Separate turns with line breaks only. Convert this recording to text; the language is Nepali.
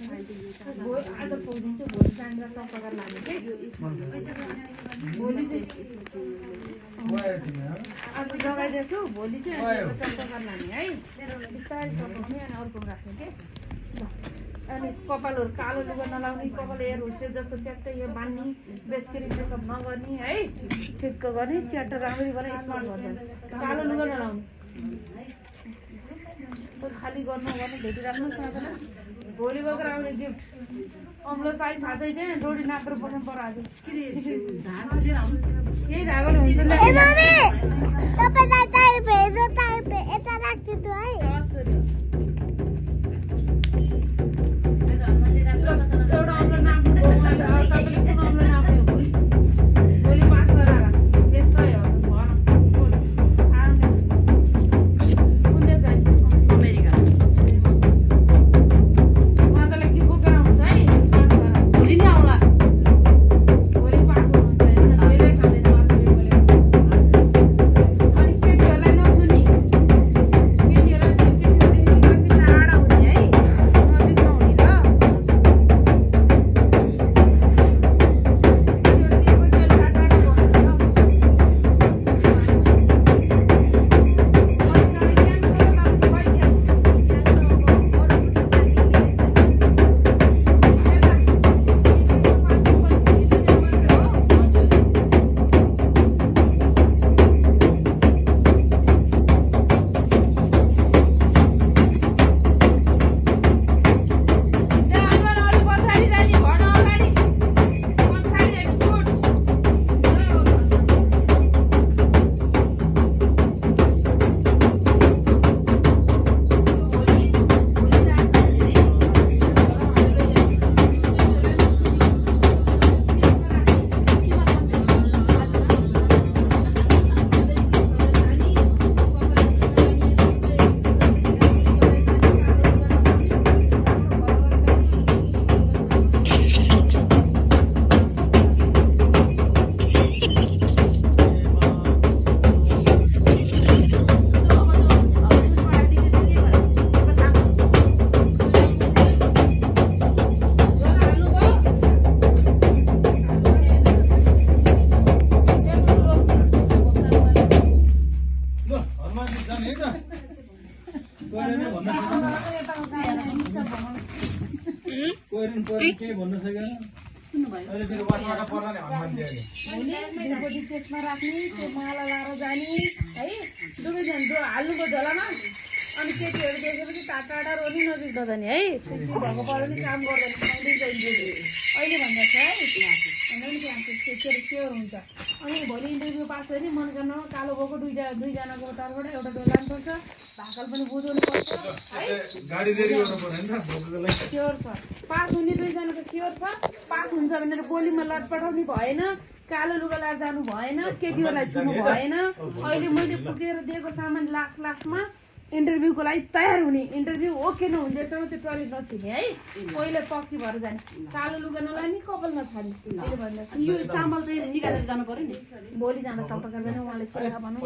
आज पुगिदिन्छु भोलि जानेर टपकर लाने के भोलि चाहिँ आज जगाइदिएछु भोलि चाहिँ टपकर लाने है बिस्तारै टपक्ने अनि अर्को राख्ने के अनि कपालहरू कालो लुगा नलाउने कपाल एयर होस्टेज जस्तो च्याट्टै यो बान्ने बेसकरी मेकअप नगर्ने है ठिक्क गर्ने च्याट्ट राम्ररी गरेर स्मार्ट गर्दैन कालो लुगा नलाउने खाली गर्नु भेटिराख्नुहोस् न भोलि गएर आउने गिफ्ट अम्लो चाहिँ थाहा चाहिँ रोटी नापेर पठाउनु पर्यो आज केही धागोले हुन्छ एउटा अम्लो नाप्नु तपाईँले कुन अम्लो नाप्ने हो भोलि पास गरेर त्यस्तै हो भन कुन देश है अमेरिका उहाँलाई के बोकेर आउँछ है पास गरेर भोलि नै आउला भोलि पास हुनुहुन्छ धेरै खाँदैन बोलेको अनि केटीहरूलाई नसुनी केटीहरूलाई टाढा हुने है नजिक नहुने ल चेकमा राख्ने त्यो माला लाएर जाने है दुवैजना हाल्नुको झोलामा अनि केटीहरू देखेपछि टाढा रोनी नजिक नजाने है छुट्टी भएको पऱ्यो नि काम गर्दैन अहिले भन्दा छ है स्योर हुन्छ अनि भोलि इन्टरभ्यू पास भयो नि मनोकामना कालो भएको दुईजनाको तर्फबाट एउटा डोला पर्छ भाकल पनि बुझाउनु पर्छ है स्योर छ पास हुने दुईजनाको स्योर छ पास हुन्छ भनेर बोलीमा लट पठाउने भएन कालो लुगा लाएर जानु भएन केटीहरूलाई छुनु भएन अहिले मैले पुगेर दिएको सामान लास्टमा इन्टरभ्यूको लागि तयार हुने इन्टरभ्यू ओके नहुँदैसम्म त्यो टोइलेट नछिने है पहिले पक्की भएर जाने कालो लुगा नलाने कपाल नछाड्ने त्यसले भन्दा यो चामल चाहिँ निकालेर जानु पर्यो नि भोलि जाँदा टपकर जाने उहाँले सेवा भनौँ